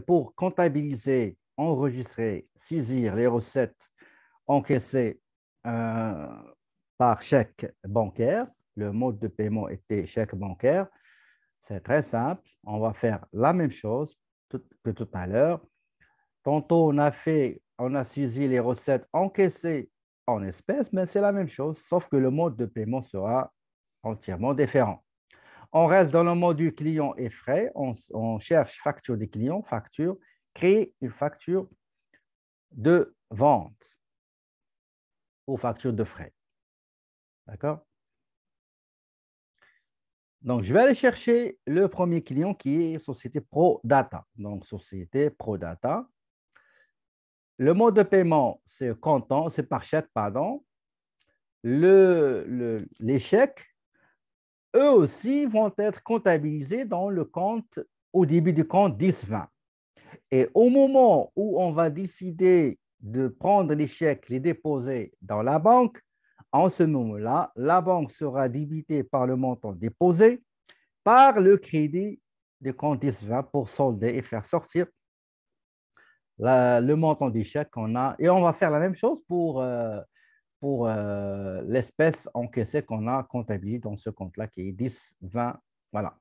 pour comptabiliser, enregistrer, saisir les recettes encaissées par chèque bancaire, le mode de paiement était chèque bancaire, c'est très simple. On va faire la même chose que tout à l'heure. Tantôt, on a saisi les recettes encaissées en espèces, mais c'est la même chose, sauf que le mode de paiement sera entièrement différent. On reste dans le module client et frais. On cherche facture des clients, facture, créer une facture de vente ou facture de frais. D'accord? Donc, je vais aller chercher le premier client qui est Société ProData. Donc, Société ProData. Le mode de paiement, c'est comptant, c'est par chèque, pardon. Les chèques, eux aussi, vont être comptabilisés dans le compte, au début du compte 10-20. Et au moment où on va décider de prendre les chèques, les déposer dans la banque, en ce moment-là, la banque sera débitée par le montant déposé par le crédit du compte 10-20 pour solder et faire sortir le montant du chèque qu'on a. Et on va faire la même chose pour l'espèce encaissée qu'on a comptabilisée dans ce compte-là qui est 10-20. Voilà.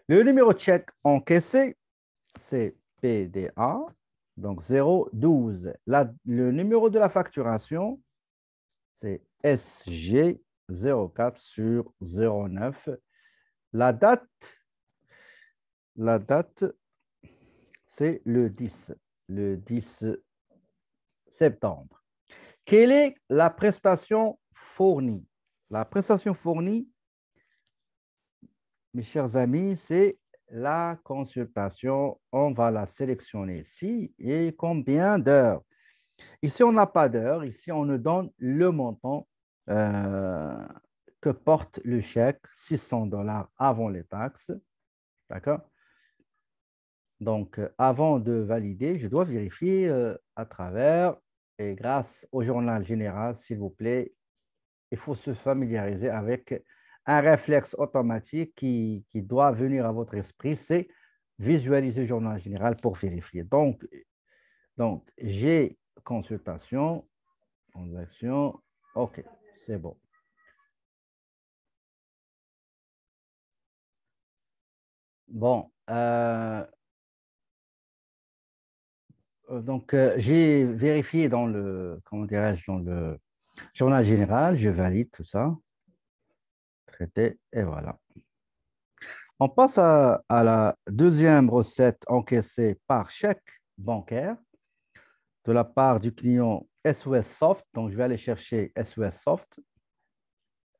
Le numéro de chèque encaissé, c'est PDA, donc 012. Le numéro de la facturation, c'est SG 04 sur 09. La date, c'est le 10 septembre. Quelle est la prestation fournie? La prestation fournie, mes chers amis, c'est la consultation. On va la sélectionner ici. Et combien d'heures? Ici, on n'a pas d'heure. Ici, on nous donne le montant que porte le chèque, 600 $ avant les taxes. D'accord? Donc, avant de valider, je dois vérifier à travers et grâce au journal général, s'il vous plaît, il faut se familiariser avec un réflexe automatique qui doit venir à votre esprit, c'est visualiser le journal général pour vérifier. Donc j'ai consultation, transaction, OK, c'est bon. Bon, donc j'ai vérifié dans le, comment dirais-je, dans le journal général, je valide tout ça, traité, et voilà. On passe à la deuxième recette encaissée par chèque bancaire de la part du client SOS Soft. Donc, je vais aller chercher SOS Soft.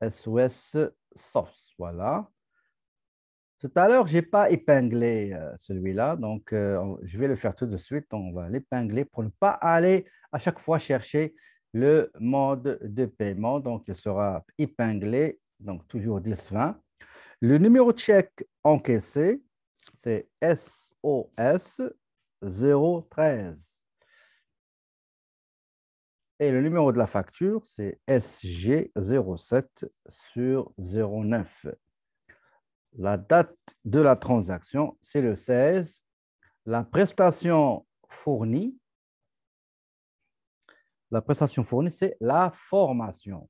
SOS Soft, voilà. Tout à l'heure, je n'ai pas épinglé celui-là, donc je vais le faire tout de suite. On va l'épingler pour ne pas aller à chaque fois chercher le mode de paiement. Donc, il sera épinglé, donc toujours 10-20. Le numéro de chèque encaissé, c'est SOS 013. Et le numéro de la facture, c'est SG 07 sur 09. La date de la transaction, c'est le 16. La prestation fournie, c'est la formation.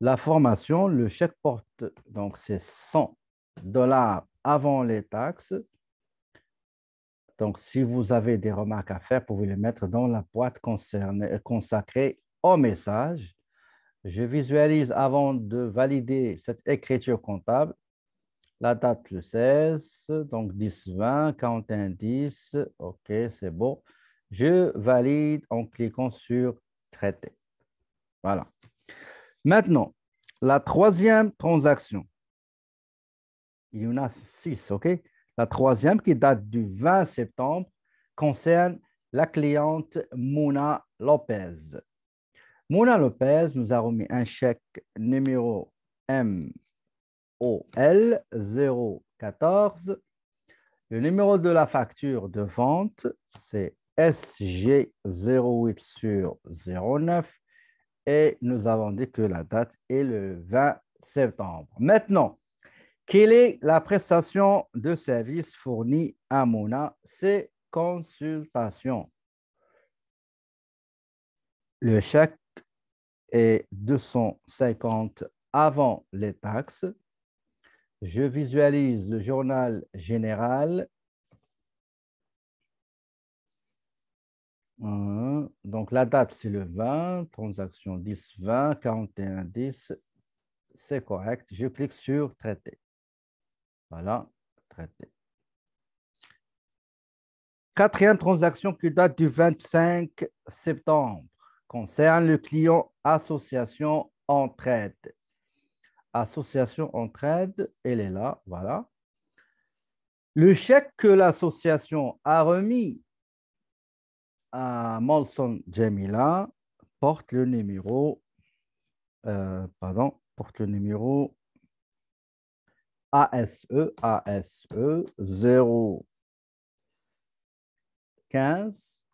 La formation, le chèque porte, donc c'est 100 $ avant les taxes. Donc, si vous avez des remarques à faire, vous pouvez les mettre dans la boîte consacrée au message. Je visualise avant de valider cette écriture comptable. La date le 16, donc 10-20, 41-10. OK, c'est bon. Je valide en cliquant sur traiter. Voilà. Maintenant, la troisième transaction. Il y en a 6, OK? La troisième, qui date du 20 septembre, concerne la cliente Mouna Lopez. Mouna Lopez nous a remis un chèque numéro MOL 014. Le numéro de la facture de vente, c'est SG 08 sur 09. Et nous avons dit que la date est le 20 septembre. Maintenant, Quelle est la prestation de service fournie à Mona? C'est consultation. Le chèque est 250 avant les taxes. Je visualise le journal général. Donc, la date, c'est le 20, transaction 10-20, 41-10. C'est correct. Je clique sur traiter. Voilà, traité. Quatrième transaction qui date du 25 septembre concerne le client Association Entraide. Association Entraide, elle est là, voilà. Le chèque que l'association a remis à Molson Jamila porte le numéro, porte le numéro ASE 015.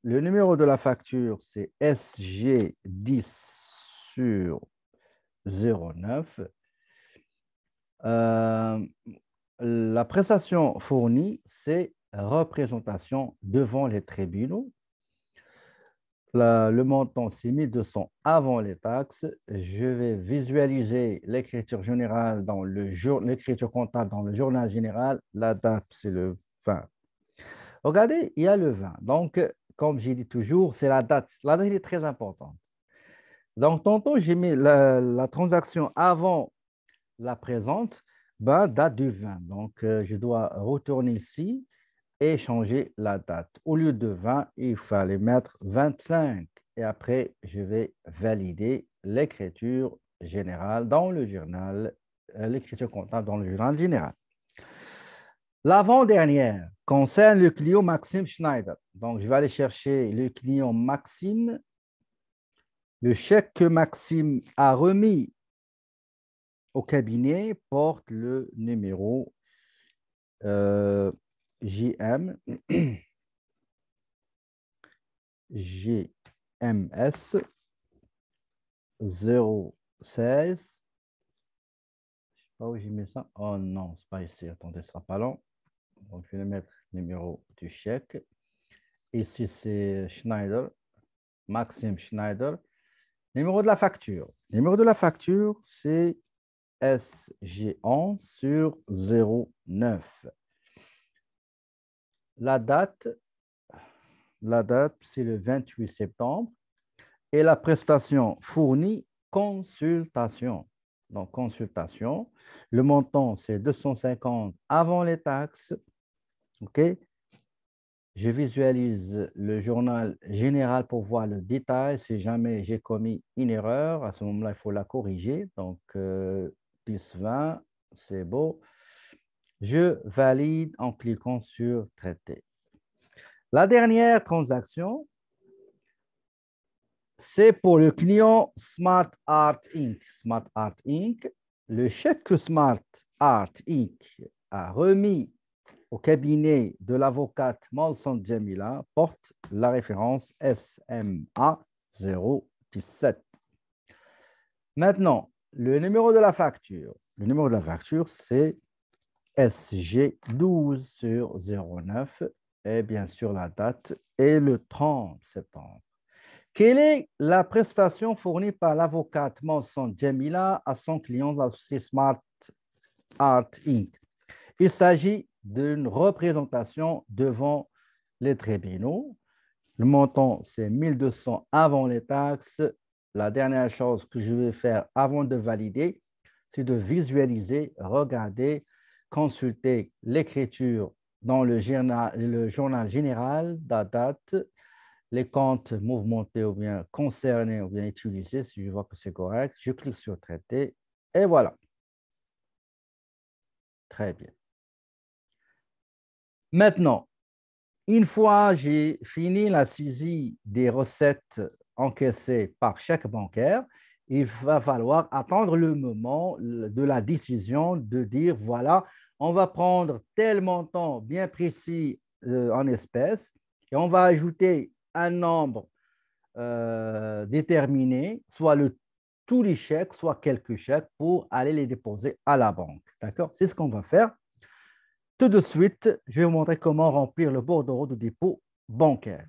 Le numéro de la facture, c'est SG10 sur 09. La prestation fournie, c'est représentation devant les tribunaux. Le montant, c'est 1200 avant les taxes. Je vais visualiser l'écriture générale dans l'écriture comptable dans le journal général. La date, c'est le 20. Regardez, il y a le 20. Donc, comme j'ai dit toujours, c'est la date. La date est très importante. Donc, tantôt, j'ai mis la transaction avant la présente, date du 20. Donc, je dois retourner ici et changer la date. Au lieu de 20, il fallait mettre 25. Et après, je vais valider l'écriture générale dans le journal, l'écriture comptable dans le journal général. L'avant-dernière concerne le client Maxime Schneider. Donc, je vais aller chercher le client Maxime. Le chèque que Maxime a remis au cabinet porte le numéro JM, GMS 016. Je ne sais pas où j'ai mis ça. Oh non, ce n'est pas ici. Attendez, ce ne sera pas long. Donc, je vais mettre le numéro du chèque. Ici, c'est Schneider, Maxime Schneider. Numéro de la facture. Numéro de la facture, c'est SG11 sur 09. La date, c'est le 28 septembre. Et la prestation fournie, consultation. Donc, consultation. Le montant, c'est 250 avant les taxes. OK? Je visualise le journal général pour voir le détail. Si jamais j'ai commis une erreur, à ce moment-là, il faut la corriger. Donc, 10-20, c'est beau. Je valide en cliquant sur traiter. La dernière transaction, c'est pour le client Smart Art Inc. Smart Art Inc. Le chèque que Smart Art Inc. a remis au cabinet de l'avocate Molson Jamila porte la référence SMA 017. Maintenant, le numéro de la facture. Le numéro de la facture, c'est SG12 sur 09 et bien sûr la date est le 30 septembre. Quelle est la prestation fournie par l'avocate Molson Jamila à son client associé Smart Art Inc.? Il s'agit d'une représentation devant les tribunaux. Le montant, c'est 1200 avant les taxes. La dernière chose que je vais faire avant de valider, c'est de visualiser, regarder, consulter l'écriture dans le journal général, la date, les comptes mouvementés ou bien concernés ou bien utilisés. Si je vois que c'est correct, je clique sur traiter et voilà. Très bien. Maintenant, une fois j'ai fini la saisie des recettes encaissées par chèque bancaire, il va falloir attendre le moment de la décision de dire, voilà, on va prendre tel montant bien précis en espèces et on va ajouter un nombre déterminé, soit tous les chèques, soit quelques chèques, pour aller les déposer à la banque. D'accord? C'est ce qu'on va faire. Tout de suite, je vais vous montrer comment remplir le bordereau de dépôt bancaire.